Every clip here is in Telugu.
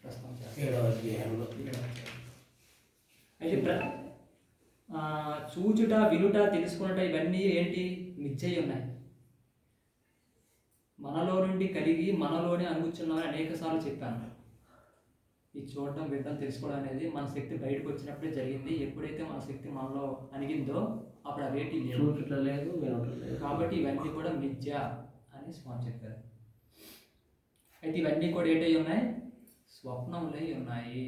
ప్రస్తుతం 7వ అధ్యాయంలో. అయితే చూచుట, వినుట, తెలుసుకున్నట ఇవన్నీ ఏంటి? మిథ్యయి ఉన్నాయి. మనలో నుండి కలిగి మనలోనే అనుగుచున్నామని అనేక సార్లు చెప్పాను. ఈ చూడటం, వినడం, తెలుసుకోవడం అనేది మన శక్తి బయటకు వచ్చినప్పుడే జరిగింది. ఎప్పుడైతే మన శక్తి మనలో అణిగిందో అప్పుడు అవేటి లేవు, లేదు, వినటం లేదు. కాబట్టి ఇవన్నీ కూడా మిథ్య అని స్వామి చెప్పారు. అయితే ఇవన్నీ కూడా ఏంటై ఉన్నాయి? స్వప్నములై ఉన్నాయి.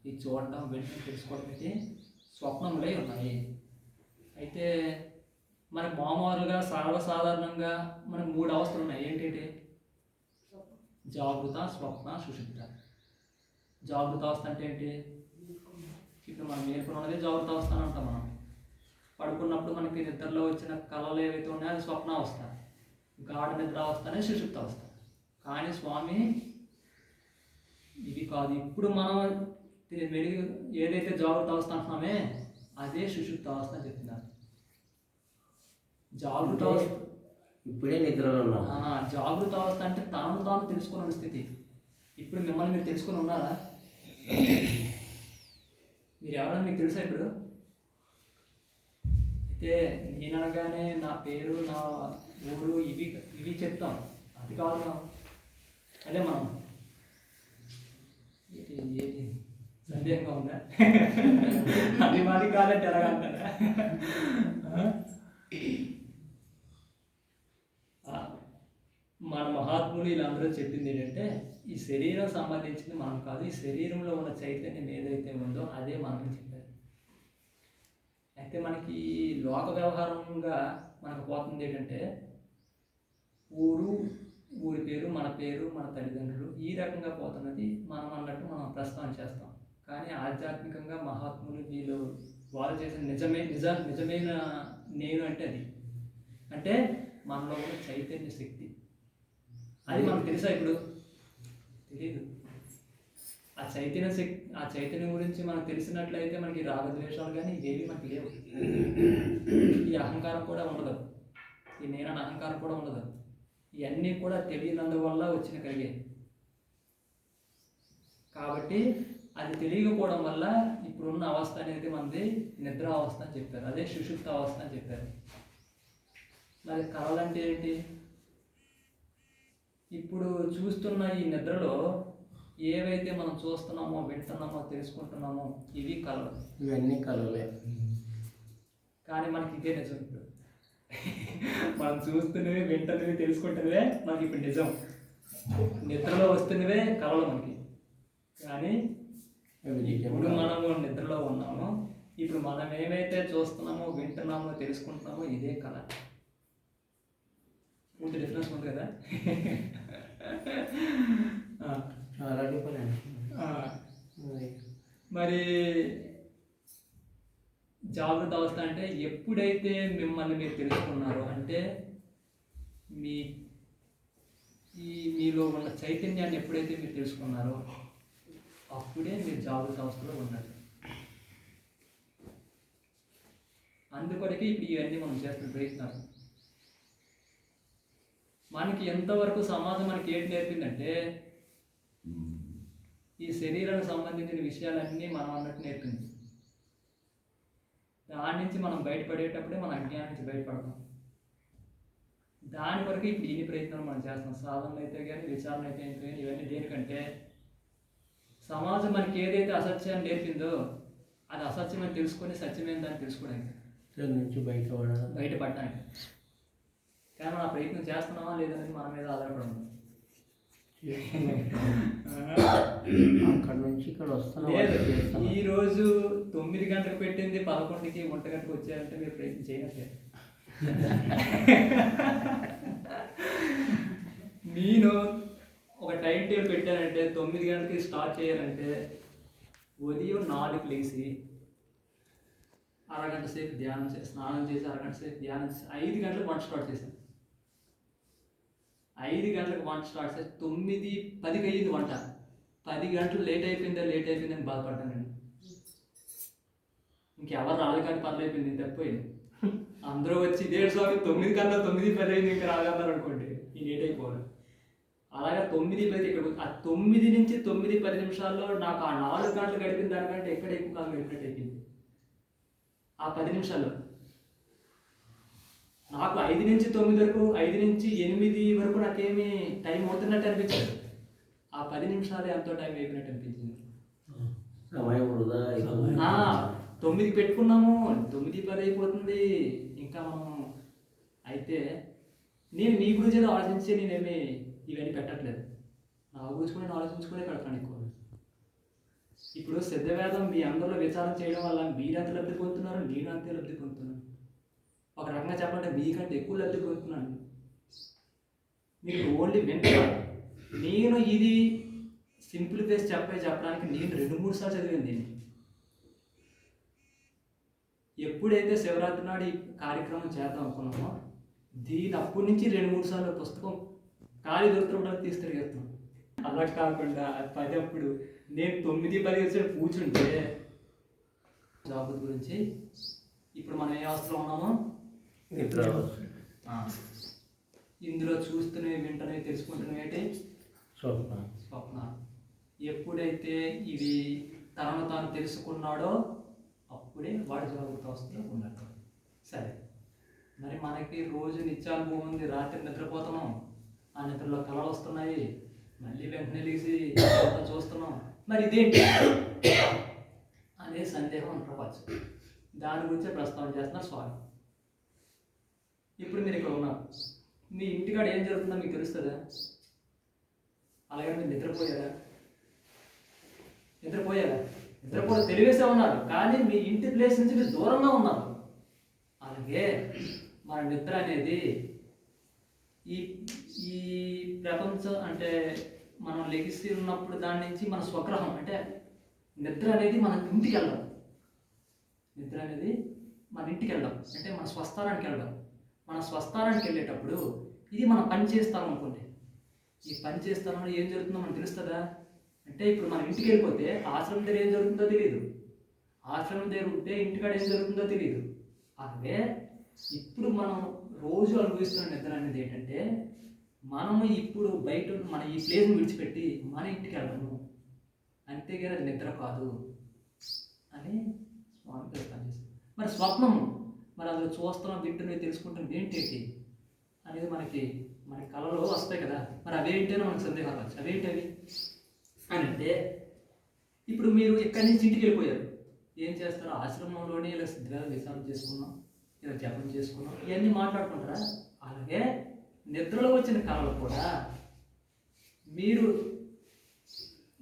ఈ చూడటం, వినడం, తెలుసుకోవడం అయితే స్వప్నములై ఉన్నాయి. అయితే మనకు మామూలుగా సర్వసాధారణంగా మనకు 3 అవస్థలు ఉన్నాయి. ఏంటంటే జాగృత, స్వప్న, సుషుప్త. జాగృత అవస్థ అంటే ఏంటి? ఇప్పుడు మనం మేల్కొని ఉన్నది జాగృత అవస్థ అని అంటాం. మనం పడుకున్నప్పుడు మనకి నిద్రలో వచ్చిన కళలు ఏవైతే ఉన్నాయో అది స్వప్న అవస్థ. గాఢ నిద్ర అవస్థ అనేది సుషుప్త అవస్థ. కానీ స్వామి ఇది కాదు, ఇప్పుడు మనం ఏదైతే జాగృత అవస్థ అంటున్నామే అదే సుషుప్త అవస్థ అని చెప్తున్నారు. జాగృత అవస్థ ఇప్పుడే నిద్రలో ఉన్నాం. జాగృత అవస్థ అంటే తాను తాను తెలుసుకున్న స్థితి. ఇప్పుడు మిమ్మల్ని మీరు తెలుసుకుని ఉన్నారా? మీరు ఎవరైనా మీకు తెలుసా? ఇప్పుడు అయితే నేను అనగానే నా పేరు, నా ఊరు ఇవి చెప్తాం. అది కాదు. అదే మనం ఏంటి సందేహంగా ఉందా? అది మాది కాదంటే ఎలాగంటారా? మన మహాత్ములు వీళ్ళందరూ చెప్పింది ఏంటంటే ఈ శరీరం సంబంధించింది మనం కాదు, ఈ శరీరంలో ఉన్న చైతన్యం ఏదైతే ఉందో అదే మనకి చెప్పారు. అయితే మనకి లోక వ్యవహారంగా మనకు పోతుంది ఏంటంటే ఊరి పేరు, మన పేరు, మన తల్లిదండ్రులు, ఈ రకంగా పోతున్నది మనం అన్నట్టు మనం ప్రస్తావన చేస్తాం. కానీ ఆధ్యాత్మికంగా మహాత్ములు వాళ్ళు చేసిన నిజమైన నేను అంటే అది అంటే మనలో ఉన్న చైతన్య శక్తి. అది మనకు తెలుసా? ఇప్పుడు తెలీదు. ఆ చైతన్యం గురించి మనకు తెలిసినట్లయితే మనకి రాగద్వేషాలు కానీ ఇవేవి మనకి లేవు. ఈ అహంకారం కూడా ఉండదు, ఈ నేనన్న అహంకారం కూడా ఉండదు. ఇవన్నీ కూడా తెలియనందువల్ల కలిగే. కాబట్టి అది తెలియకపోవడం వల్ల ఇప్పుడున్న అవస్థ అనేది మనది నిద్ర అవస్థ అని చెప్పారు. అదే సుషుప్త అవస్థ అని చెప్పారు. మరి కళలంటే ఏంటి? ఇప్పుడు చూస్తున్న ఈ నిద్రలో ఏవైతే మనం చూస్తున్నామో, వింటున్నామో, తెలుసుకుంటున్నామో ఇవి కళలు. ఇవన్నీ కళలే. కానీ మనకి ఇదే నిజం. ఇప్పుడు మనం చూస్తున్నవి, వింటున్నవి, తెలుసుకుంటున్నవే మనకి ఇప్పుడు నిజం. నిద్రలో వస్తున్నవే కళలు మనకి. కానీ ఇప్పుడు మనము నిద్రలో ఉన్నామో, ఇప్పుడు మనం ఏమైతే చూస్తున్నామో, వింటున్నామో, తెలుసుకుంటున్నామో ఇదే కళ. పూర్తి డిఫరెన్స్ ఉంది కదా? చాలా డిఫరెన్స్. మరి జాగృత అవస్థ అంటే ఎప్పుడైతే మిమ్మల్ని మీరు తెలుసుకున్నారో, అంటే మీలో ఉన్న చైతన్యాన్ని ఎప్పుడైతే మీరు తెలుసుకున్నారో అప్పుడే మీరు జాగృత అవస్థలో ఉన్నట్టు. అందుకొరకే ఇప్పుడు ఇవన్నీ మనం చేస్తున్న ప్రయత్నాలు. మనకి ఎంతవరకు సమాజం మనకి ఏంటి నేర్పిందంటే ఈ శరీరానికి సంబంధించిన విషయాలన్నీ మనం అన్నట్టు నేర్పింది. దాని నుంచి మనం బయటపడేటప్పుడే మన అజ్ఞానం నుంచి బయటపడతాం. దాని వరకు ఇప్పుడు ఇన్ని ప్రయత్నాలు మనం చేస్తాం. సాధనలు అయితే కానీ, విచారణ అయితే కానీ, ఇవన్నీ దేనికంటే సమాజం మనకి ఏదైతే అసత్యాన్ని నేర్పిందో అది అసత్యమని తెలుసుకొని సత్యమైన దాన్ని తెలుసుకోవడానికి, దాని నుంచి బయటపడడానికి. కానీ మనం ఆ ప్రయత్నం చేస్తున్నామా లేదని మన మీద ఆధారపడము. అక్కడ నుంచి ఇక్కడ వస్తున్నాం. ఈరోజు 9 గంటలకు పెట్టింది 11కి 1 గంటకు వచ్చారంటే మీరు ప్రయత్నం చేయనట్లే. నేను ఒక టైం టేబుల్ పెట్టానంటే 9 గంటలకి స్టార్ట్ చేయాలంటే ఉదయం 4కి లేచి అరగంట సేపు ధ్యానం చేసి, స్నానం చేసి అరగంట సేపు ధ్యానం చేసి 5 గంటలకు వంట స్టార్ట్ చేశాను. 5 గంటలకు వంట స్టార్ట్ చేసి 9:10కి అయ్యింది వంట. 10 గంటలు లేట్ అయిపోయిందని బాధపడ్డాను నేను. ఇంకెవరు రాదు కానీ పర్లేకపోయింది, తప్పిపోయింది. అందరూ వచ్చి ఇదే స్వామి 9 కన్నా 9:10 అయింది ఇంకా రాగలన్నారు అనుకోండి, ఈ లేట్ అయిపోవాలి. అలాగే 9:10 ఇక్కడ ఆ 9 నుంచి 9:10 నిమిషాల్లో నాకు ఆ 4 గంటలు గడిపిన దానికంటే ఎక్కడ ఎక్కువ కాలం గడిపినట్టు అయిపోయింది ఆ 10 నిమిషాల్లో. నాకు 5 నుంచి 9 వరకు, 5 నుంచి 8 వరకు నాకేమీ టైం అవుతున్నట్టు అనిపించదు. ఆ 10 నిమిషాలు ఎంతో టైం అయిపోయినట్టు అనిపించింది. సమయం వృధా అయిపోతుంది. 9కి పెట్టుకున్నాము, 9:10 అయిపోతుంది ఇంకా మనం. అయితే నేను మీ గురించి ఏదో ఆలోచించి నేనేమి ఇవన్నీ పెట్టట్లేదు, నా గురించి కూడా నేను ఆలోచించుకునే పెడతాను ఎక్కువ. ఇప్పుడు సిద్ధవేదం మీ అందరిలో విచారం చేయడం వల్ల మీరు ఎంత లబ్ధి పొందుతున్నారు, నేను అంతే లబ్ధి పొందుతున్నాను. ఒక రకంగా చెప్పాలంటే మీకంటే ఎక్కువ లబ్ధి పొందుతున్నాను. మీరు ఓన్లీ వింటారు. నేను ఇది సింపుల్ ఫేస్ చెప్పడానికి నేను 2-3 సార్లు చదివాను దీన్ని. ఎప్పుడైతే శివరాత్రి నాడు ఈ కార్యక్రమం చేద్దాం అనుకున్నామో దీని అప్పటి నుంచి 2-3 సార్లు పుస్తకం ఖాళీ దొరుకుతున్నప్పుడు తీసి తిరిగేస్తున్నాం. అలా కాకుండా అప్పుడు నేను 9-10 వచ్చి కూర్చుంటే జాబ్ గురించి ఇప్పుడు మనం ఏ అవస్థలో ఉన్నామో నిద్ర ఇందులో చూస్తూనే వింటనే తెలుసుకుంటున్నాం ఏంటి స్వప్న. ఎప్పుడైతే ఇది తనను తాను తెలుసుకున్నాడో అప్పుడే వాడు జాగ్రత్త అవస్థలో ఉన్నాడు. సరే, మరి మనకి రోజు నిత్యానుభవం ఉంది, రాత్రి నిద్రపోతున్నాం, ఆ నిద్రలో కళలు వస్తున్నాయి, మళ్ళీ వెంటనే లేచి చూస్తున్నాం, మరి ఇదేంటి అనే సందేహం రావచ్చు. దాని గురించే ప్రస్తావన చేస్తున్నారు స్వామి. ఇప్పుడు మీరు ఇక్కడ ఉన్నారు, మీ ఇంటికాడ ఏం జరుగుతుందో మీకు తెలుస్తుందా? అలాగే మీరు నిద్రపోయారా? నిద్రపోతే తెలివేసే ఉన్నారు, కానీ మీ ఇంటి ప్లేస్ నుంచి మీరు దూరంగా ఉన్నారు. అలాగే మన నిద్ర అనేది ఈ ఈ ప్రపంచం అంటే మనం లెగిసి ఉన్నప్పుడు దాని నుంచి మన స్వగ్రహం అంటే నిద్ర అనేది మన ఇంటికి వెళ్ళడం. నిద్ర అనేది మన ఇంటికి వెళ్ళడం అంటే మన స్వస్థానానికి వెళ్ళడం. మన స్వస్థానానికి వెళ్ళేటప్పుడు ఇది మనం పని చేస్తాం అనుకోండి. ఈ పని చేస్తామని ఏం జరుగుతుందో మనకు తెలుస్తుందా? అంటే ఇప్పుడు మన ఇంటికి వెళ్ళిపోతే ఆశ్రమం దగ్గర ఏం జరుగుతుందో తెలియదు, ఆశ్రమం దగ్గర ఉంటే ఇంటికాడ ఏం జరుగుతుందో తెలియదు. అలాగే ఇప్పుడు మనం రోజు అనుభవిస్తున్న నిద్ర అనేది ఏంటంటే మనము ఇప్పుడు బయట మన ఈ ప్లేస్ని విడిచిపెట్టి మన ఇంటికి వెళ్ళము, అంతేగాని అది నిద్ర కాదు అని స్వామి ప్రస్తావన చేశారు. మరి స్వప్నము, మరి అందులో చూస్తున్నాం, వింటున్నాం, తెలుసుకుంటాం ఏంటి అనేది మనకి కళలో వస్తాయి కదా. మరి అవేంటో మనకు సందేహం రావచ్చు. అవేంటవి అని అంటే ఇప్పుడు మీరు ఇక్కడి నుంచి ఇంటికి వెళ్ళిపోయారు, ఏం చేస్తారు? ఆశ్రమంలోనే ఇలా సిద్ధిగా విచారం చేసుకున్నాం, ఇలా జపం చేసుకున్నాం, ఇవన్నీ మాట్లాడుకుంటారా? అలాగే నిద్రలో వచ్చిన కళలు కూడా మీరు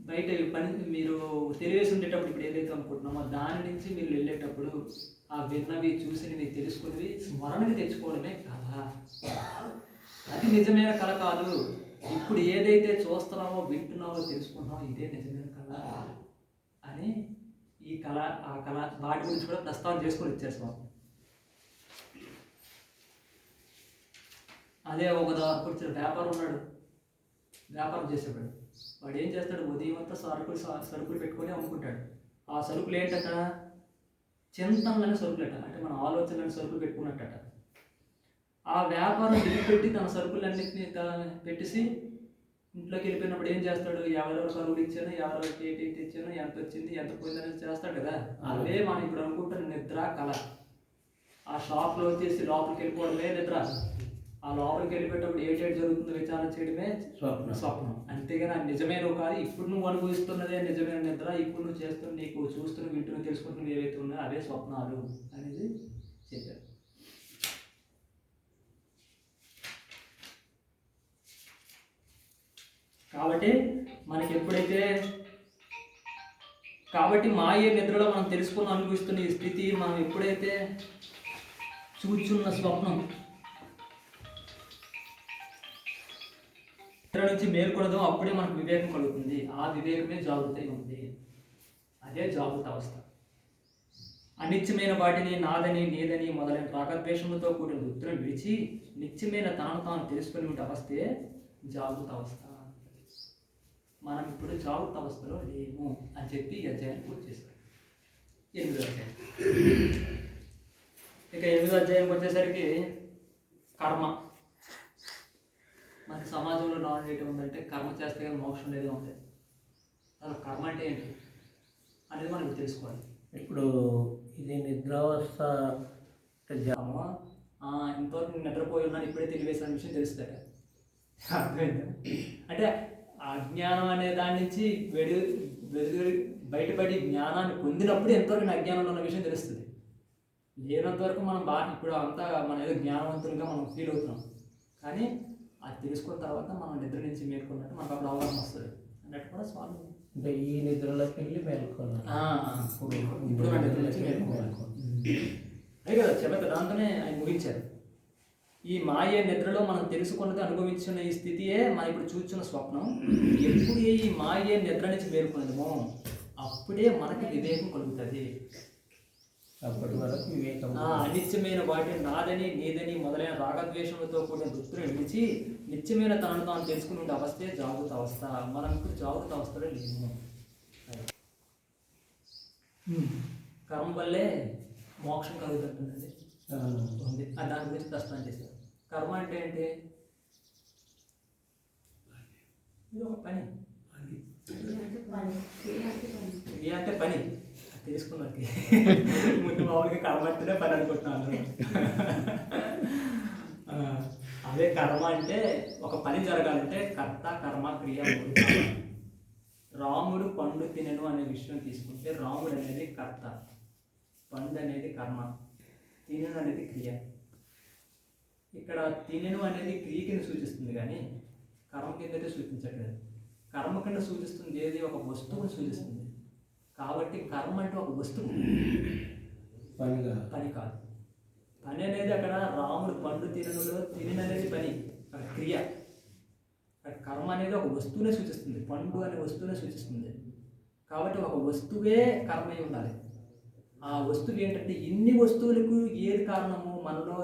బయట పని మీరు తెలివేసి ఉండేటప్పుడు ఇప్పుడు ఏదైతే అనుకుంటున్నామో దాని నుంచి మీరు వెళ్ళేటప్పుడు ఆ విన్నవి చూసినవి తెలుసుకునేవి స్మరణకి తెచ్చుకోవడమే కళ. అది నిజమైన కళ కాదు. ఇప్పుడు ఏదైతే చూస్తున్నామో వింటున్నామో తెలుసుకుంటున్నామో ఇదే నిజమైన కళ అని ఈ కళ ఆ కళ వాటి గురించి కూడా ప్రస్తావన చేసుకొని ఇచ్చారు స్వామి. అదే ఒక కొంచెం వ్యాపారం ఉన్నాడు, వ్యాపారం చేసేవాడు. వాడు ఏం చేస్తాడు? ఉదయం అంతా సరుకులు పెట్టుకొని అమ్ముకుంటాడు. ఆ సరుకులు ఏంటట? చింతనలోనే సరుకులట, అంటే మన ఆలోచనలని సరుకులు పెట్టుకున్నట్టట. ఆ వ్యాపారం పెట్టి తన సరుకులన్నింటినీ పెట్టేసి ఇంట్లోకి వెళ్ళిపోయినప్పుడు ఏం చేస్తాడు? ఎవరెవరు సరుకులు ఇచ్చాను, ఎవరెవరికి ఏంటి ఇచ్చాను, ఎంత వచ్చింది, ఎంత పోయిందని చేస్తాడు కదా. అదే మనం ఇప్పుడు అనుకుంటున్న నిద్ర కళ. ఆ షాప్లో వచ్చేసి లోపలికి వెళ్ళిపోవడమే నిద్ర. ఆ లోపలికి వెళ్ళిపోయేటప్పుడు ఏంటేంటి జరుగుతుందో విచారణ చేయడమే స్వప్నం. అంతేగాని అది నిజమైన కాదు. ఇప్పుడు నువ్వు అనుభవిస్తున్నదే నిజమైన నిద్ర. ఇప్పుడు నువ్వు చేస్తున్న, నీకు చూస్తున్న, వింటున్న, తెలుసుకుంటున్నవి ఏవైతే ఉన్నాయో అవే స్వప్నాలు అనేది చెప్పారు. కాబట్టి మనకి ఎప్పుడైతే మాయే నిద్రలో మనం తెలుసుకుని అనుభవిస్తున్న ఈ స్థితి మనం ఎప్పుడైతే చూచున్న స్వప్నం నిద్ర నుంచి మేల్కొనదో అప్పుడే మనకు వివేకం కలుగుతుంది. ఆ వివేకమే జాగృతి ఉంది. అదే జాగృత అవస్థ. అనిత్యమైన వాటిని నాదని నీదని మొదలైన రాగద్వేషములతో కూడిన వృత్తులను విడిచి నిత్యమైన తనను తాను తెలుసుకుని ఉండే అవస్థే జాగృత అవస్థ. మనం ఇప్పుడు జాగృత అవస్థలో లేము అని చెప్పి ఈ అధ్యాయాన్ని పూర్తి చేశారు. 8వ అధ్యాయం. ఇక 8వ అధ్యాయంకి వచ్చేసరికి కర్మ. మనకి సమాజంలో నాలెడ్జ్ ఏంటి ఉందంటే కర్మ చేస్తే కానీ మోక్షం లేదు ఉంది. అసలు కర్మ అంటే ఏంటి అనేది మనం ఇప్పుడు తెలుసుకోవాలి. ఇప్పుడు ఇది నిద్రావస్థ అంటే కర్మ ఇంతవరకు నేను నిద్రపోయి ఉన్నాను ఇప్పుడే తెలివేసిన విషయం తెలుస్తుంది. అర్థమైందా? అంటే అజ్ఞానం అనే దాని నుంచి వెలుగు బయటపడి జ్ఞానాన్ని పొందినప్పుడు ఎంతవరకు నేను అజ్ఞానంలో ఉన్న విషయం తెలుస్తుంది. లేనంత వరకు మనం ఇప్పుడు అంతా మనం ఏదో జ్ఞానవంతులుగా మనం ఫీల్ అవుతున్నాం. కానీ అది తెలుసుకున్న తర్వాత మనం నిద్ర నుంచి మేల్కొన్నట్టు మనకు అప్పుడు అవగాహన వస్తుంది అన్నట్టు కూడా స్వామి అంటే ఈ నిద్రలోకి వెళ్ళి మేల్కొన్నాను. ఇప్పుడు నా నిద్ర నుంచి మేల్కోవాలి. అదే కదా చెబుత దాంతోనే ఆయన ముగించారు. ఈ మాయ నిద్రలో మనం తెలుసుకున్నది అనుభవించిన ఈ స్థితియే మనం ఇప్పుడు చూస్తున్న స్వప్నం. ఎప్పుడు ఈ మాయ నిద్ర నుంచి మేల్కొన్నదేమో అప్పుడే మనకి వివేకం కలుగుతుంది. అప్పటి వరకు వివేకం అనిత్యమైన వాటిని నాదని నీదని మొదలైన రాగద్వేషములతో కూడిన వృత్తులు విడిచి నిత్యమైన తనను తాను తెలుసుకుని ఉండే అవస్థే జాగృత అవస్థ. మనం ఇప్పుడు జాగృత అవస్థలో లేము. కర్మ వల్లే మోక్షం కలుగుతుందండి ఉంది. దాని గురించి ప్రస్తావన చేశారు. కర్మ అంటే ఏంటి? ఇది ఒక పని. క్రియ అంటే పని తెలుసుకున్నది. ముందు మామూలుగా కర్మ అంటేనే పని అనుకుంటున్నాను. అదే కర్మ అంటే ఒక పని జరగాలంటే కర్త కర్మ క్రియ. రాముడు పండు తినను అనే విషయం తీసుకుంటే రాముడు అనేది కర్త, పండు అనేది కర్మ, తినను అనేది క్రియ. ఇక్కడ తినను అనేది క్రియ కింద సూచిస్తుంది కానీ కర్మ కింద అయితే సూచించట్లేదు. కర్మ కింద సూచిస్తుంది ఏది? ఒక వస్తువుని సూచిస్తుంది. కాబట్టి కర్మ అంటే ఒక వస్తువు, పని కాదు. పని అనేది అక్కడ రాముడు పండు తిననులో తినను అనేది పని, అక్కడ క్రియ. అక్కడ కర్మ అనేది ఒక వస్తువునే సూచిస్తుంది, పండు అనే వస్తువునే సూచిస్తుంది. కాబట్టి ఒక వస్తువే కర్మ అయి ఉండాలి. ఆ వస్తువు ఏంటంటే ఇన్ని వస్తువులకు ఏది కారణము? మనలో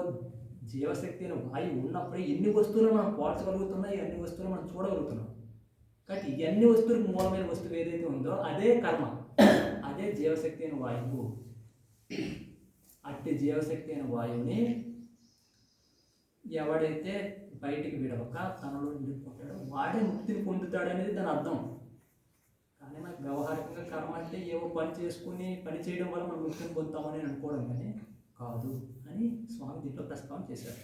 జీవశక్తి అనే వాయువు ఉన్నప్పుడే ఎన్ని వస్తువులు మనం పోల్చగలుగుతున్నాయి, అన్ని వస్తువులు మనం చూడగలుగుతున్నాం. కాబట్టి ఇవన్నీ వస్తువులకు మూలమైన వస్తువు ఏదైతే ఉందో అదే కర్మ, అదే జీవశక్తి అయిన వాయువు. అట్టి జీవశక్తి అయిన వాయువుని ఎవడైతే బయటికి విడవక తనలో నిండిపోతాడో వాడే ముక్తిని పొందుతాడు అనేది దాని అర్థం. కానీ మనకు వ్యవహారికంగా కర్మ అంటే ఏవో పని చేసుకుని పని చేయడం వల్ల మనం ముక్తిని పొందుతామని అనుకోవడం కానీ కాదు అని స్వామి దీంట్లో ప్రస్తావన చేశారు.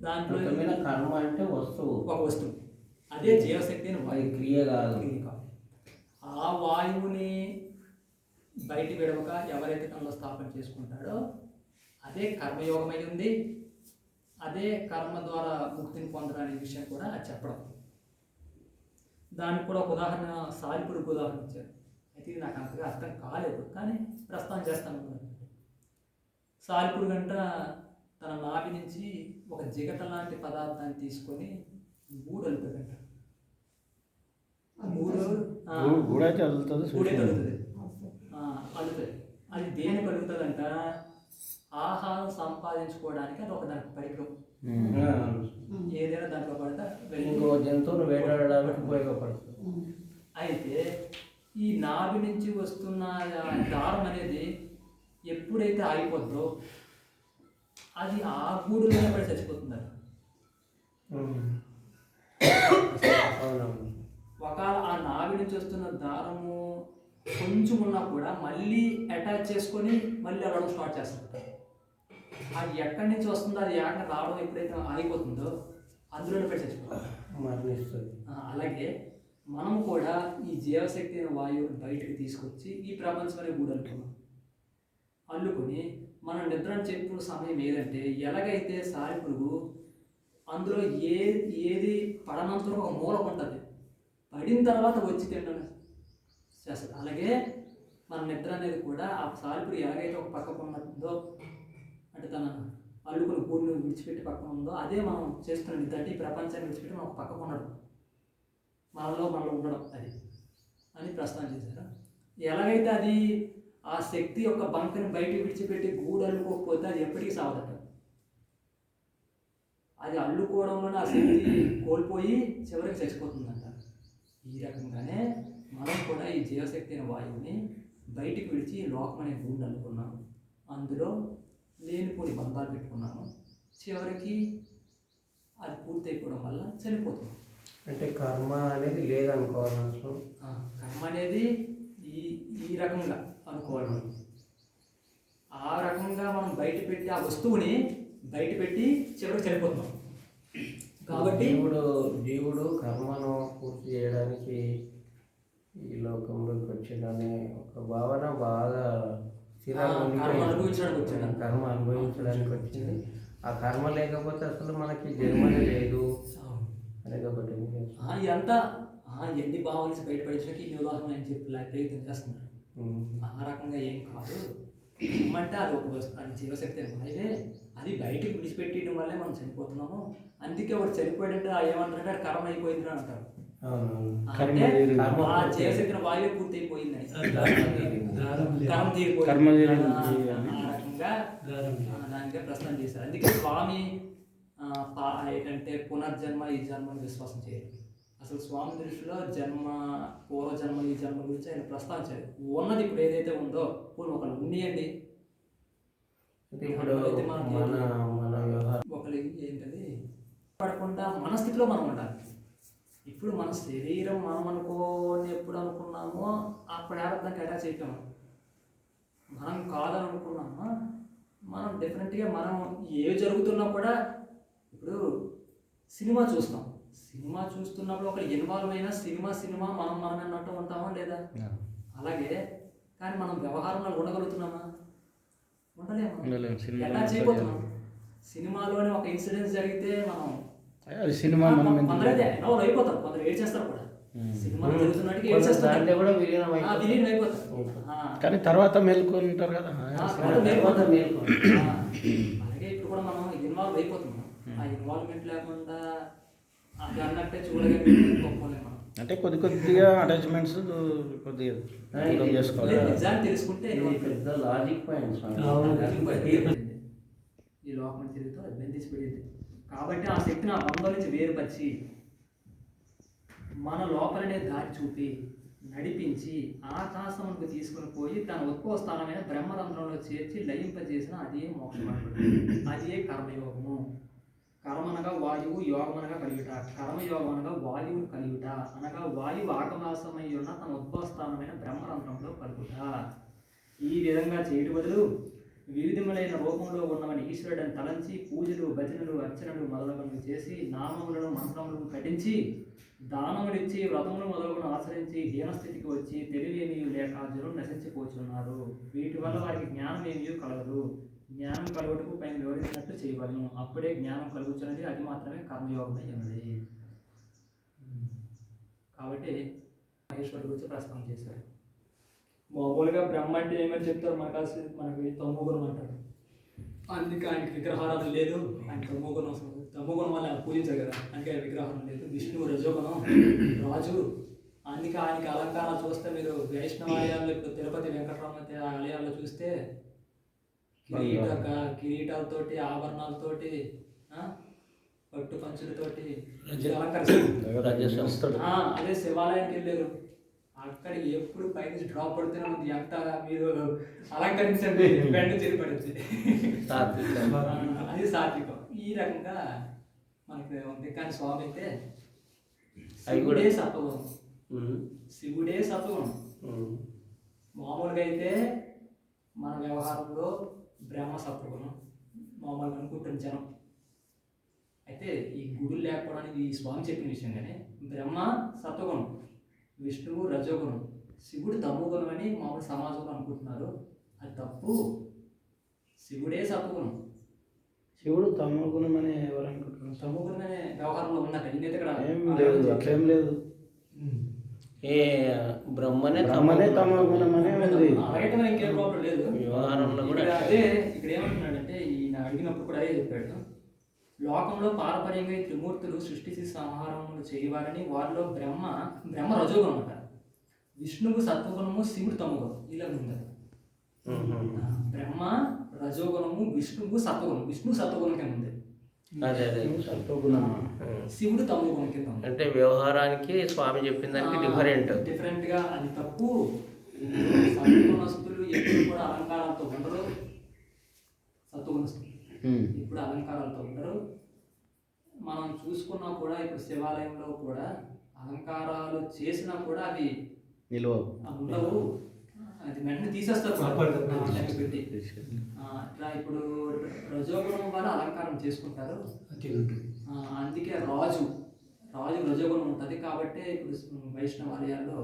దాంట్లో కర్మ అంటే వస్తువు, ఒక వస్తువు, అదే జీవశక్తి అయిన వాయువు, క్రియ కాదు. ఆ వాయువుని బయట విడవక ఎవరైతే తనలో స్థాపన చేసుకుంటాడో అదే కర్మయోగమై ఉంది. అదే కర్మ ద్వారా ముక్తిని పొందడానికి విషయం కూడా చెప్పడం. దానికి కూడా ఒక ఉదాహరణ సాలిపురుగు ఉదాహరణ ఇచ్చారు. అయితే ఇది నాకు అంతగా అర్థం కాలేదు కానీ ప్రస్తావన చేస్తాను. సాలిపురుగు అంట తన నాభి నుంచి ఒక జిగట లాంటి పదార్థాన్ని తీసుకొని గూడు అలుగుతుందంట. గూడైతే అలుగుతుంది, అలుగుతుంది. అది దేనికి అలుగుతుందంట? ఆహారం సంపాదించుకోవడానికి అది ఒక దానికి పరికరం. ఏదైనా దాంట్లో పడితే ఇంకో జంతువును వేటాడడానికి ఉపయోగపడుతుంది. అయితే ఈ నాభి నుంచి వస్తున్న దారం అనేది ఎప్పుడైతే ఆగిపోద్దో అది ఆ గూడులోనే పడి చచ్చిపోతుందట. ఒకవేళ ఆ నాభి నుంచి వస్తున్న దారము కొంచెం ఉన్నా కూడా మళ్ళీ అటాచ్ చేసుకొని మళ్ళీ అవ్వడం స్టార్ట్ చేస్తుంది. అది ఎక్కడి నుంచి వస్తుందో అది ఏకంగా రావడం ఎప్పుడైతే ఆగిపోతుందో అందులోనే పడి చచ్చిపోతుంది. అలాగే మనం కూడా ఈ జీవశక్తి అయిన వాయువుని బయటకు తీసుకొచ్చి ఈ ప్రపంచమనే గూడు అల్లుకొని మనం నిద్రను చెప్పిన సమయం ఏదంటే ఎలాగైతే సాలిపురుగు అందులో ఏది పడనంతలో ఒక మూలకు ఉంటుంది, పడిన తర్వాత వచ్చి తినడం చేస్తుంది. అలాగే మన నిద్ర అనేది కూడా ఆ సాలిపురుగు ఎలాగైతే ఒక పక్కకు ఉన్నదో అంటే తన అల్లుకుని గూడును విడిచిపెట్టి పక్కన ఉందో అదే మనం చేస్తున్న నిద్ర. అంటే ఈ ప్రపంచాన్ని విడిచిపెట్టి మనం ఒక పక్కకు ఉండడం, మనలో ఉండడం అది అని ప్రస్తావన చేశారు. ఎలాగైతే అది ఆ శక్తి యొక్క బంకని బయటకు విడిచిపెట్టి గూడు అల్లుకోకపోతే అది ఎప్పటికీ సావదట. అది అల్లుకోవడంలోనే ఆ శక్తి కోల్పోయి చివరికి చచ్చిపోతుందంట. ఈ రకంగానే మనం కూడా ఈ జీవశక్తి అయిన వాయువుని బయటికి విడిచి లోకం అనే గూడు అల్లుకున్నాము, అందులో లేనిపోని బంధాలు పెట్టుకున్నాము. చివరికి అది పూర్తయిపోవడం వల్ల చనిపోతున్నాం. అంటే కర్మ అనేది లేదనుకోవాలి అసలు. కర్మ అనేది ఈ ఈ రకంగా అనుకోవాలి మనం. ఆ రకంగా మనం బయట పెట్టి ఆ వస్తువుని బయట పెట్టి చివరికి చనిపోతున్నాం. కాబట్టి జీవుడు కర్మను పూర్తి చేయడానికి ఈ లోకంలోకి వచ్చాడనే ఒక భావన బాగా కర్మ అనుభవించడానికి వచ్చాడు. కర్మ అనుభవించడానికి వచ్చింది. ఆ కర్మ లేకపోతే అసలు మనకి జన్మనే లేదు అనేది ఒకటి. ఇదంతా ఎన్ని భావాల నుంచి బయటపడించడానికి ఇన్ని ఉదాహరణలు అని చెప్పి ప్రయత్నం చేస్తున్నారు. ఆ రకంగా ఏం కాదు. అంటే అది ఒక వస్తువు, అది జీవశక్తి అయితే అది బయటకు విడిచిపెట్టడం వల్లే మనం చనిపోతున్నాము. అందుకే ఒకటి చనిపోయాడంటే ఏమంటారంటే అది కర్మ అయిపోయింది అని అంటారు. ఆ జీవశక్తిని వాయువు పూర్తి అయిపోయిందని, కర్మ తీరిపోయింది ఆ రకంగా దానికే ప్రశ్న చేశారు. అందుకే స్వామి ఏంటంటే పునర్జన్మ ఈ జన్మని విశ్వాసం చేయరు. అసలు స్వామి దృష్టిలో పూర్వజన్మ ఈ జన్మ గురించి ఆయన ప్రస్తావించారు. ఉన్నది ఇప్పుడు ఏదైతే ఉందో ఒకళ్ళు ఉన్నాయండి. ఒకళ్ళు ఏంటది పడకుండా మన స్థితిలో మనం ఉండాలి. ఇప్పుడు మన శరీరం మనం అనుకోని ఎప్పుడు అనుకున్నామో అప్పుడు దానికి అటాచ్ అయిపోయాము. మనం కాదని అనుకున్నామా మనం డిఫరెంట్గా మనం ఏ జరుగుతున్నా కూడా ఇప్పుడు సినిమా చూస్తాం. సినిమా చూస్తున్నప్పుడు ఒక ఇన్వాల్వ్ అయినా సినిమా మనం అన్నట్టు ఉంటామా లేదా? అలాగే కానీ మనం వ్యవహారంలో ఉండగలుగుతున్నామా? ఉండలేము. ఎలా చేయబోతున్నాం? సినిమాలోనే ఒక ఇన్సిడెంట్ జరిగితే మనం సినిమా కొందరైతే ఇన్వాల్వ్ అయిపోతారు, కొందరు ఏడ్చేస్తారు కూడా. సినిమా జరుగుతున్నట్టుగా ఏడ్చేస్తారు, విలీనం అయిపోతారు. కానీ తర్వాత మేల్కొంటారు కదా. అలాగే ఇప్పుడు కూడా మనం ఇన్వాల్వ్ అయిపోతున్నాం. ఆ ఇన్వాల్వ్మెంట్ లేకుండా అది అన్నట్టే చూడగలిగిపోలేము. అంటే కొద్దిగా అటాచ్మెంట్స్ కొద్దిగా చేసుకోవాలి. నిజాన్ని తెలుసుకుంటే పెద్ద లాజిక్ పాయింట్స్ ఈ లోకం తిరుగుతూ అది బంధించి పెడింది. కాబట్టి ఆ శక్తిని ఆ బంధం నుంచి వేరుపరిచి మన లోపలనే దారి చూపి నడిపించి ఆకాశములకు తీసుకుని పోయి తన ఉద్భవ స్థానమైన బ్రహ్మరంధ్రంలో చేర్చి లయింపజేసిన అదే మోక్షమార్గం, అదే కర్మయోగము. కర్మనగా వాయువు, యోగమనగా కలియుట. కర్మయోగం అనగా వాయువును కలియుట అనగా వాయువు ఆకాశమై ఉన్న తన ఉద్భవ స్థానమైన బ్రహ్మరంధ్రంలో కలుగుట. ఈ విధంగా చేయటి బదులు వివిధములైన రూపంలో ఉన్నవని ఈశ్వరుడని తలంచి పూజలు, భజనలు, అర్చనలు మొదలగునవి చేసి నామములను మంత్రములను కఠించి దానములిచ్చి వ్రతములు మొదలుగును ఆచరించి హీనస్థితికి వచ్చి తెలివేమీ లేక జనులు నశించిపోతున్నారు. వీటి వల్ల వారికి జ్ఞానం ఏమీ కలగదు. జ్ఞానం కలుగుటకు పైన వివరించినట్టు చేయవలను. అప్పుడే జ్ఞానం కలుగుతున్నది, అది మాత్రమే కర్మయోగమై ఉన్నది. కాబట్టి మహేశ్వరుడు గురించి ప్రస్తావన చేశారు. మామూలుగా బ్రహ్మ అంటే ఏమని చెప్తారు, మనకి తమోగుణం అంటారు. అందుకే ఆయనకి విగ్రహారాధన లేదు. ఆయన తమోగుణం వస్తుంది. తమోగుణం వల్ల ఆయన పూజించారు కదా, అందుకే ఆయన విగ్రహారం లేదు. విష్ణువు రజోగుణం, రాజు. అందుకే ఆయనకి అలంకారాలు చూస్తే మీరు వైష్ణవ ఆలయాల్లో ఇప్పుడు తిరుపతి వెంకటరమణ ఆలయాల్లో చూస్తే కిరీటాలతోటి, ఆభరణాలతోటి, పట్టు పంచులతోటి అలంకరిస్తారు. అదే శివాలయానికి వెళ్ళారు, అక్కడ ఎప్పుడు పైనుంచి డ్రాప్ పడుతూనే ఉంది. ఎంత మీరు అలంకరించండి బెండ చెరి పడుతుంది. అది సాత్వికం. ఈ రకంగా మనకి ఉంది. కానీ స్వామి అయితే శివుడే సత్వగుణం. శివుడే సత్వగుణం. మామూలుగా అయితే మన వ్యవహారంలో బ్రహ్మ సత్వగుణం మామూలుగా అనుకుంటున్న జనం. అయితే ఈ గుడులు లేకపోవడానికి ఈ స్వామి చెప్పిన విషయంగానే బ్రహ్మ సత్వగుణం, విష్ణువు రజోగుణం, శివుడు తమోగుణం అని మామూలు సమాజంలో అనుకుంటున్నారు. అది తప్పు. శివుడే సత్వగుణం. శివుడు తమోగుణం అని ఎవరు అనుకుంటున్నారు? తమోగుణం అనే వ్యవహారంలో ఉన్నట్టు ఇదైతే ఇక్కడ ఏం లేదు. బ్రహ్మనే తమోగుణం అనే ఉంది. అలాగే ఇంకేం ప్రాబ్లం లేదు. వ్యవహారంలో కూడా అదే ఇక్కడ ఏమంటున్నాడంటే ఈయన అడిగినప్పుడు కూడా అదే చెప్పాడు. లోకంలో పారపర్యంగా ఈ త్రిమూర్తులు సృష్టించి సంహారములు చేయవారని వారిలో బ్రహ్మ రజోగుణం అంటారు, విష్ణువు సత్వగుణము, శివుడు తమోగుణం. ఇలా ఉంది. బ్రహ్మ రజోగుణము, విష్ణువు సత్వగుణం. విష్ణువు సత్వగుణం కింద ఉంది, శివుడు తమోగుణం కింద ఉంది. అంటే వ్యవహారానికి స్వామి చెప్పిన దానికి డిఫరెంట్ గా అది తప్పు. సత్వగుణస్తులు ఎప్పుడు కూడా అలంకారాలతో ఉండరు. సత్వగుణస్తులు ఇప్పుడు అలంకారాలతో ఉండరు. మనం చూసుకున్నా కూడా ఇప్పుడు శివాలయంలో కూడా అలంకారాలు చేసినా కూడా అవి నిల్వ ఉండవు, అది వెంటనే తీసేస్తారు లెక్క పెట్టి. ఇట్లా ఇప్పుడు రజోగుణం వల్ల అలంకారం చేసుకుంటారు. అందుకే రాజు రజోగుణం ఉంటుంది కాబట్టి ఇప్పుడు వైష్ణవ ఆలయాల్లో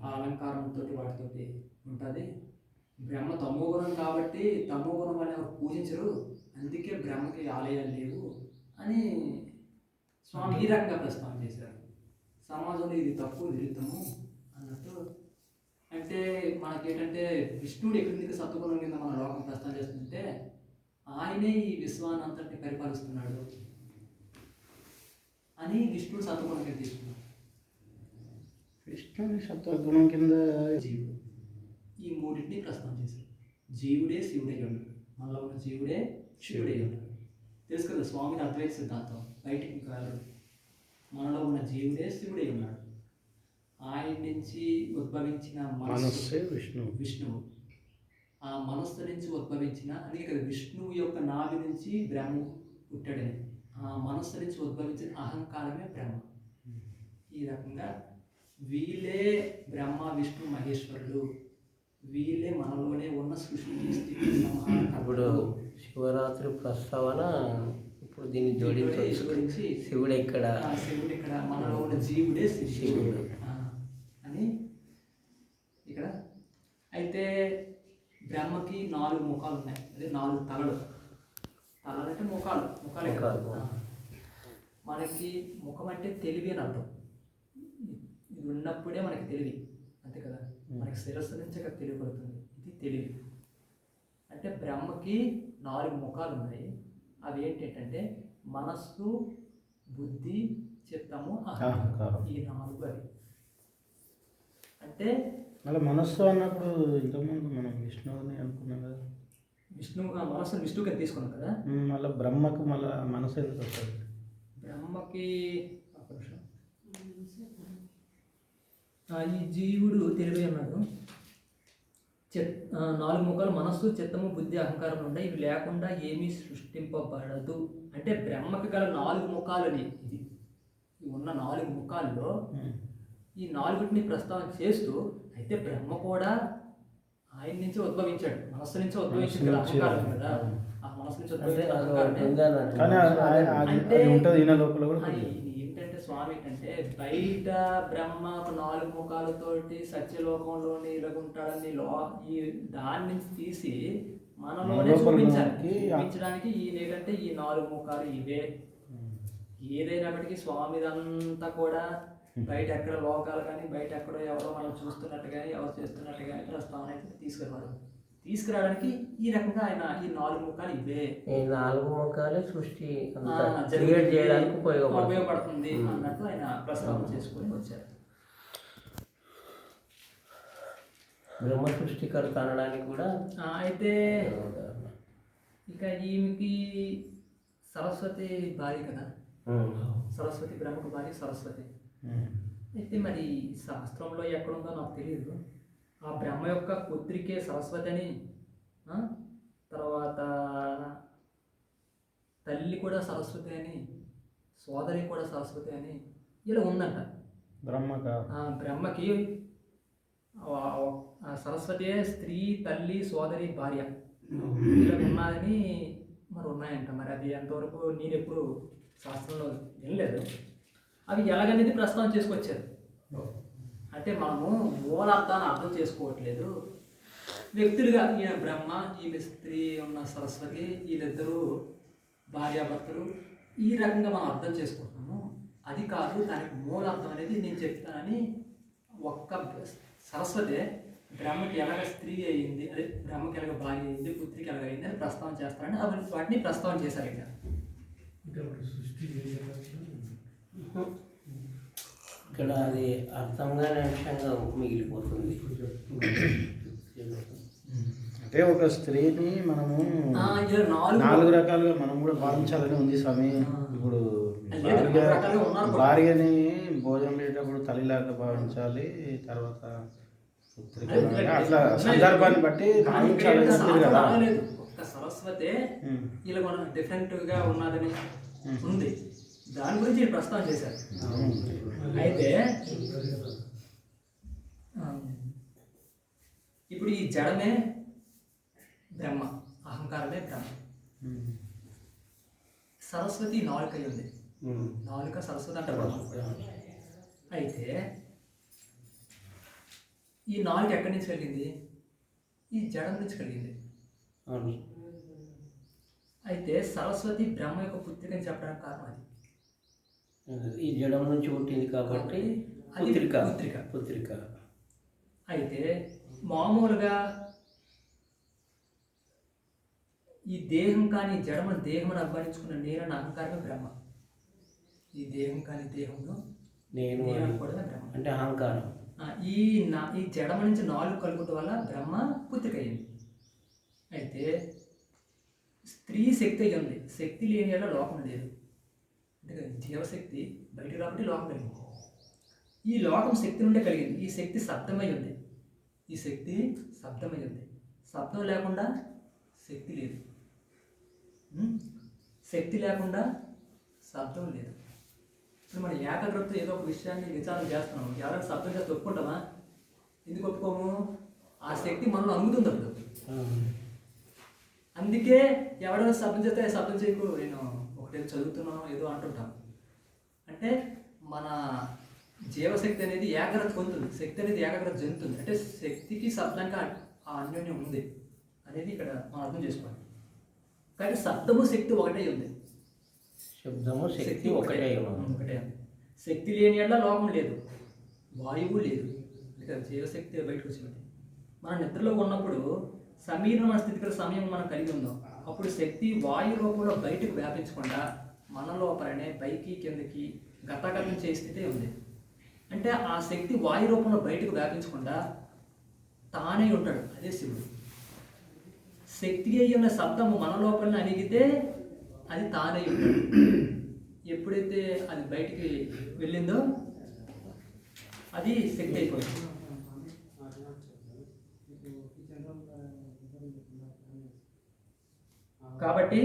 ఆ అలంకారంతో వాటితోటి ఉంటుంది. బ్రహ్మ తమోగుణం కాబట్టి తమోగుణం వల్ల ఎవరు పూజించరు, అందుకే బ్రహ్మకి ఆలయాలు లేవు అని స్వామి ఈ రకంగా ప్రస్తావన చేశారు. సమాజంలో ఇది తప్పు విరుద్ధము అన్నట్టు. అంటే మనకేంటంటే విష్ణుడు ఎక్కడి నుంచి సత్వగుణం కింద మన లోకం ప్రస్తావన చేస్తుంటే ఆయనే ఈ విశ్వాన్ని అంతటిని పరిపాలిస్తున్నాడు అని విష్ణుడు సత్వగుణం కింద తీసుకున్నాడు. విష్ణుని సత్వగుణం కింద జీవుడు ఈ మూడింటిని ప్రస్తావన చేశారు. జీవుడే శివుడే ఉన్నాడు, మనలో ఉన్న జీవుడే శివుడే ఉన్నాడు. తెలుసు కదా స్వామిని అద్వైత సిద్ధాంతం, బయటికి కాదు. మనలో ఉన్న జీవుడే శివుడే ఉన్నాడు. ఆయన నుంచి ఉద్భవించిన మనస్సే విష్ణువు. ఆ మనస్సు నుంచి ఉద్భవించిన, అందుకే కదా విష్ణువు యొక్క నాభి నుంచి బ్రహ్మ పుట్టాడని. ఆ మనస్సు నుంచి ఉద్భవించిన అహంకారమే బ్రహ్మ. ఈ రకంగా వీళ్ళే బ్రహ్మ విష్ణు మహేశ్వరుడు, వీళ్ళే మనలోనే ఉన్న సృష్టి స్థితి ఇప్పుడు శివరాత్రి ప్రస్తావన ఇప్పుడు దీన్ని జోడించి శివుడు ఇక్కడ మనలో ఉన్న జీవుడే శివుడు అని ఇక్కడ. అయితే బ్రహ్మకి 4 ముఖాలు ఉన్నాయి, అదే 4 తలలు. తలలు అంటే ముఖాలు. మనకి ముఖం అంటే తెలివి అని అర్థం. ఇది ఉన్నప్పుడే మనకి తెలివి, అంతే కదా. మనకి శిరస్సు నుంచి అక్కడ తెలియబడుతుంది, ఇది తెలివి. అంటే బ్రహ్మకి 4 ముఖాలు ఉన్నాయి. అవి ఏంటంటే మనస్సు, బుద్ధి, చిత్తము, అహంకారం. ఈ 4 అవి. అంటే మళ్ళీ మనస్సు అన్నప్పుడు ఇంతకుముందు మనం విష్ణువుని అనుకున్నాం కదా, మనస్సును విష్ణువుకి తీసుకున్నాం కదా. మళ్ళీ బ్రహ్మకు మళ్ళీ మనసు ఎందుకు వస్తుంది? బ్రహ్మకి ఈ జీవుడు తెలివి అన్నాడు. 4 ముఖాలు మనస్సు, చిత్తము, బుద్ధి, అహంకారం ఉన్నాయి. ఇవి లేకుండా ఏమీ సృష్టింపబడదు. అంటే బ్రహ్మకి గల 4 ముఖాలని, ఇది ఉన్న 4 ముఖాల్లో ఈ 4టిని ప్రస్తావన చేస్తూ, అయితే బ్రహ్మ కూడా ఆయన నుంచి ఉద్భవించాడు, మనస్సు నుంచి ఉద్భవించాడు కదా, అహంకారం కదా. ఆ మనస్సు నుంచి ఏంటంటే స్వామి ఏంటంటే బయట బ్రహ్మ 4 ముఖాలతోటి సత్యలోకంలోని ఇలాగుంటాడని ఈ దాని నుంచి తీసి మనలోనే చూపించడానికి ఈయన ఏంటంటే ఈ 4 ముఖాలు ఇవే. ఏదైనప్పటికీ స్వామిదంతా కూడా బయట ఎక్కడ లోకాలు కానీ బయట ఎక్కడో ఎవరో మనం చూస్తున్నట్టు కానీ ఎవరు చేస్తున్నట్టు కానీ ప్రస్తావన అయితే తీసుకురావడానికి ఈ రకంగా ఆయన ఈ 4 ముఖాలు ఇవే. ఈ 4 ముఖాలే సృష్టి క్రియేట్ చేయడానికి ఉపయోగపడుతుంది అన్నట్టు ఆయన ప్రస్తావన చేసుకొని వచ్చారు. బ్రహ్మ సృష్టికర్త అనడానికి కూడా. అయితే ఇక ఈమెకి సరస్వతి భార్య కదా, సరస్వతి బ్రహ్మకు భార్య సరస్వతి. అయితే మరి శాస్త్రంలో ఎక్కడుందో నాకు తెలియదు. ఆ బ్రహ్మ యొక్క పుత్రికే సరస్వతి అని, తర్వాత తల్లి కూడా సరస్వతి అని, సోదరి కూడా సరస్వతి అని ఇలా ఉందంట. బ్రహ్మకి సరస్వతియే స్త్రీ, తల్లి, సోదరి, భార్య ఇలా ఉన్నదని మరి ఉన్నాయంట. మరి అది ఎంతవరకు నేను ఎప్పుడు శాస్త్రంలో వినలేదు. అవి ఎలాగనేది ప్రస్తావన చేసుకొచ్చారు. అంటే మనము మూలార్థాన్ని అర్థం చేసుకోవట్లేదు. వ్యక్తులుగా ఈయన బ్రహ్మ, ఈమె స్త్రీ ఉన్న సరస్వతి, వీళ్ళిద్దరూ భార్యాభర్తలు, ఈ రకంగా మనం అర్థం చేసుకుంటున్నాము. అది కాదు, దానికి మూలార్థం అనేది నేను చెప్తానని ఒక్క సరస్వతి బ్రహ్మకి ఎలాగ స్త్రీ అయ్యింది, అదే బ్రహ్మకి ఎలాగ భార్య అయింది, పుత్రికి ఎలాగ అయింది అని ప్రస్తావన చేస్తారని అవి వాటిని ప్రస్తావన చేశారు. ఇక్కడ అది అర్థం కాని అంశంగా మిగిలిపోతుంది. అంటే ఒక స్త్రీని మనము 4 రకాలుగా మనం కూడా భావించాలని ఉంది స్వామి. ఇప్పుడు భార్యని భోజనం చేసేటప్పుడు తల్లిలాగా భావించాలి, తర్వాత అట్లా సందర్భాన్ని బట్టి భావించాలని కదా. ఒక్క సరస్వతి ఇలా మనం డిఫరెంట్గా ఉన్నదని ఉంది. దాని గురించి నేను ప్రస్తావన చేశారు. అయితే ఇప్పుడు ఈ జడమే బ్రహ్మ, అహంకారమే బ్రహ్మ. సరస్వతి నాలుక ఉంది, నాలుక సరస్వతి అంటే బ్రహ్మ. అయితే ఈ నాలుక ఎక్కడి నుంచి కలిగింది? ఈ జడం నుంచి కలిగింది. అయితే సరస్వతి బ్రహ్మ యొక్క పుత్రిక అని చెప్పడానికి కారణం అది. ఈ జడం నుంచి పుట్టింది కాబట్టి అది పుత్రిక. పుత్రిక. అయితే మామూలుగా ఈ దేహం కానీ జడమని దేహం అభిమానించుకున్న నేనన్న అహంకారమే బ్రహ్మ. ఈ దేహం కానీ దేహంలో నేను కూడా బ్రహ్మ అంటే అహంకారం. ఈ జడమ నుంచి నాలుగు కలుగుట వల్ల బ్రహ్మ పుత్రిక అయింది. అయితే స్త్రీ శక్తి అయి ఉంది. శక్తి లేని వల్ల లోకం లేదు. అంటే జీవశక్తి బయటకు రాబట్టి లోకం కలిగింది. ఈ లోకం శక్తి నుండే కలిగింది. ఈ శక్తి శబ్దమై ఉంది. ఈ శక్తి శబ్దమై ఉంది. శబ్దం లేకుండా శక్తి లేదు. శక్తి లేకుండా శబ్దం లేదు. ఇప్పుడు మనం ఏకాగ్రతతో ఏదో ఒక విషయాన్ని విచారణ చేస్తున్నాం. ఎవరైనా శబ్దం చేస్తే ఒప్పుకుంటామా? ఎందుకు ఒప్పుకోము? ఆ శక్తి మనలో అణుగుతుంది అప్పుడు. అందుకే ఎవరైనా శబ్దం చేస్తే శబ్దం చేయకు, నేను ఒకటి చదువుతున్నాను ఏదో అంటుంటాం. అంటే మన జీవశక్తి అనేది ఏకాగ్రత పొందుతుంది. శక్తి అనేది ఏకాగ్రత చెందుతుంది. అంటే శక్తికి శబ్దానికి ఆ అన్యోన్యం ఉంది అనేది ఇక్కడ మనం అర్థం చేసుకోవాలి. కానీ శబ్దము శక్తి ఒకటే ఉంది. శబ్దము శక్తి ఒకటే ఒకటే. శక్తి లేని ఎడల లోకం లేదు, వాయువు లేదు. అంటే జీవశక్తి బయటకు వచ్చింది. మన నిద్రలో ఉన్నప్పుడు సమీరణ స్థితికి సమయం మనం కలిగి ఉందాం. అప్పుడు శక్తి వాయు రూపంలో బయటకు వ్యాపించకుండా మన లోపలనే పైకి కిందకి గతాగతం చేసే స్థితి ఉంది. అంటే ఆ శక్తి వాయు రూపంలో బయటకు వ్యాపించకుండా తానే ఉంటాడు. అదే శివుడు. శక్తి అయి ఉన్న శబ్దము మన లోపలనే అణిగితే అది తానే ఉంటాడు. ఎప్పుడైతే అది బయటికి వెళ్ళిందో అది శక్తి అయిపోయింది. కాబట్టి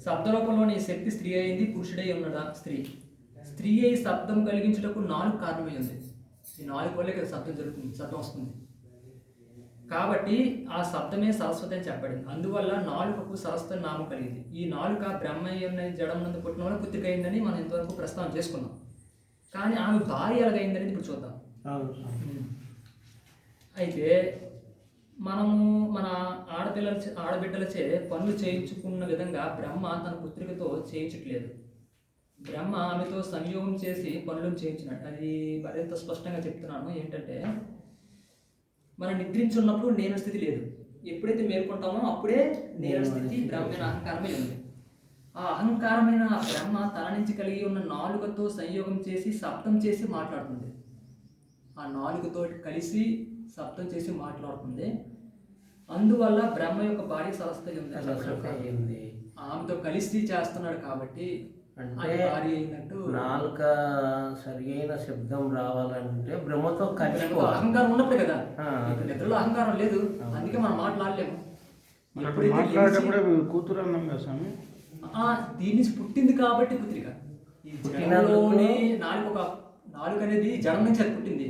శబ్దరూపంలోని శక్తి స్త్రీ అయింది, పురుషుడై ఉన్నదా స్త్రీ. స్త్రీ అయి శబ్దం కలిగించుటకు నాలుగు కారణమై ఉంది. ఈ నాలుగు వల్లే కదా శబ్దం జరుగుతుంది, శబ్దం వస్తుంది. కాబట్టి ఆ శబ్దమే సరస్వతి అని చెప్పబడింది. అందువల్ల నాలుకకు సరస్వతి నామం కలిగింది. ఈ నాలుక బ్రహ్మయ్య జడం నందు పుట్టిన వల్ల పుత్రిక అయిందని మనం ఇంతవరకు ప్రస్తావన చేసుకున్నాం. కానీ ఆమె భార్య ఎలాగైందని ఇప్పుడు చూద్దాం. అయితే మనము మన ఆడబిడ్డలచే పనులు చేయించుకున్న విధంగా బ్రహ్మ తన పుత్రికతో చేయించట్లేదు. బ్రహ్మ ఆమెతో సంయోగం చేసి పనులను చేయించినట్టు. అది మరింత స్పష్టంగా చెప్తున్నాను. ఏంటంటే మనం నిద్రించున్నప్పుడు నేను స్థితి లేదు. ఎప్పుడైతే మేల్కొంటామో అప్పుడే నేను స్థితి బ్రహ్మైన అహంకారమే ఉంది. ఆ అహంకారమైన బ్రహ్మ తన నుంచి కలిగి ఉన్న నాలుకతో సంయోగం చేసి శబ్దం చేసి మాట్లాడుతుంది. ఆ నాలుగుతో కలిసి శబ్దం చేసి మాట్లాడుతుంది. అందువల్ల బ్రహ్మ యొక్క భార్య సరస్వతి ఉంది. ఆమెతో కలిసి చేస్తున్నాడు కాబట్టి అంటే నాలుక సరైన శబ్దం రావాలంటే బ్రహ్మతో కలిసి అహంకారం ఉన్నప్పుడు కదా. నిద్రలో అహంకారం లేదు, అందుకే మనం మాట్లాడలేము. మాట్లాడేటప్పుడే కూతురు అన్నాం కదా స్వామి. దీని నుంచి పుట్టింది కాబట్టి పుత్రిక. ఈ జడంలోని నాలుగు అనేది జడం నుంచి అది పుట్టింది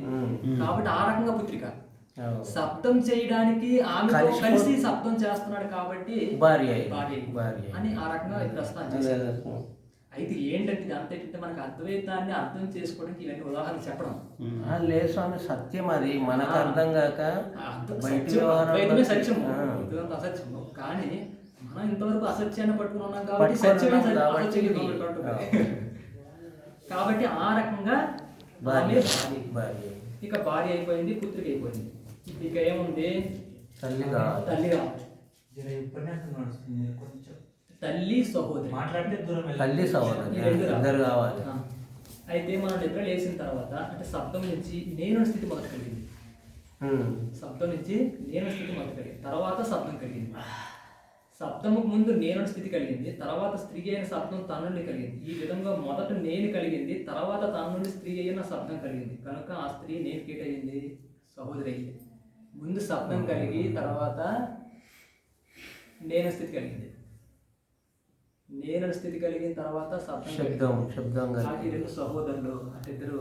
కాబట్టి ఆ రకంగా పుత్రిక. శబ్దం చేయడానికి ఆమెతో కలిసి శబ్దం చేస్తున్నాడు కాబట్టి భార్య అని ఆ రకంగా ప్రస్తావన చేశారు. అయితే ఏంటంటే ఇదంతా ఏంటంటే మనకు అద్వైతాన్ని అర్థం చేసుకోవడానికి ఇలాంటి ఉదాహరణ చెప్పడం లేదు స్వామి. సత్యం అది మనకు అర్థం కాక అద్వైతమే సత్యము, అసత్యము. కానీ మనం ఇంతవరకు అసత్యాన్ని పట్టుకుని ఉన్నాం కాబట్టి సత్యమే కాబట్టి ఆ రకంగా భార్య. ఇక భార్య అయిపోయింది, పుత్రిక అయిపోయింది. ఇక ఏముంది? తల్లి కావాలి. తల్లి సహోదరి తల్లి సహోదరి ఇద్దరు కావాలి. అయితే మనం నిద్ర లేచిన తర్వాత అంటే శబ్దం నుంచి నేను స్థితి మొదట కలిగింది. శబ్దం నుంచి నేను స్థితి మొదట కలిగింది, తర్వాత శబ్దం కలిగింది. శబ్దముకు ముందు నేను స్థితి కలిగింది, తర్వాత స్త్రీ అయిన శబ్దం తన నుండి కలిగింది. ఈ విధంగా మొదట నేను కలిగింది, తర్వాత తన నుండి స్త్రీ అయిన శబ్దం కలిగింది. కనుక ఆ స్త్రీ నేను కేటయింది, సహోదరి అయింది. ముందు శబ్దం కలిగి తర్వాత నేను స్థితి కలిగింది. నేను స్థితి కలిగిన తర్వాత శబ్దం ఈ రెండు సహోదరులు అంటే ఇద్దరు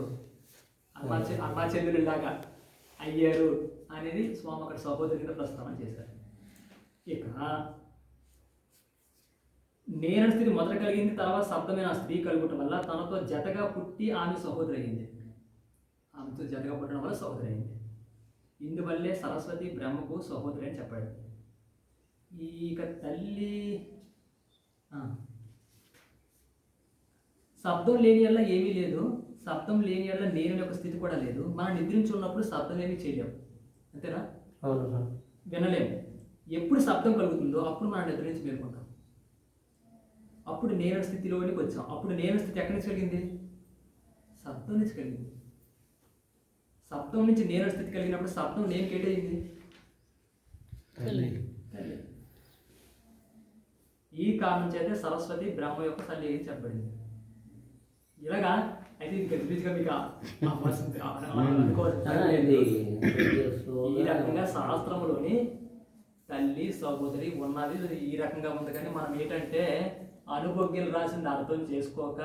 అమ్మా చెల్లెలు లాగా అయ్యారు అనేది స్వామి అక్కడ సహోదరుగా ప్రస్తావన చేశారు. ఇక నేను స్థితి మొదట కలిగింది, తర్వాత శబ్దమైన స్త్రీ కలుగుటం వల్ల తనతో జతగా పుట్టి ఆమె సహోదరి అయింది. ఆమెతో జతగా పుట్టడం వల్ల సహోదరి అయింది. ఇందువల్లే సరస్వతి బ్రహ్మకు సహోదరి అని చెప్పాడు. ఇక తల్లి శబ్దం లేని వల్ల ఏమీ లేదు, శబ్దం లేని వల్ల నేను యొక్క స్థితి కూడా లేదు. మనం నిద్రించి ఉన్నప్పుడు శబ్దం ఏమీ చేయలేము, అంతేనా? వినలేము. ఎప్పుడు శబ్దం కలుగుతుందో అప్పుడు మనం నిద్ర నుంచి మేల్కొంటాం. అప్పుడు నేను స్థితిలోనికి వచ్చాం. అప్పుడు నేను స్థితి ఎక్కడి నుంచి కలిగింది? శబ్దం నుంచి కలిగింది. శబ్దం నుంచి నేను స్థితి కలిగినప్పుడు శబ్దం నేను కేటయింది. ఈ కారణం చేత సరస్వతి బ్రహ్మ యొక్క తల్లి అని చెప్పబడింది. ఇలాగా అయితే ఇది గజిబిజిగా మీకు ఈ రకంగా శాస్త్రంలోని తల్లి సహోదరి ఉన్నది ఈ రకంగా ఉంది. కానీ మనం ఏంటంటే అనుభోగ్యులు రాసింది అర్థం చేసుకోక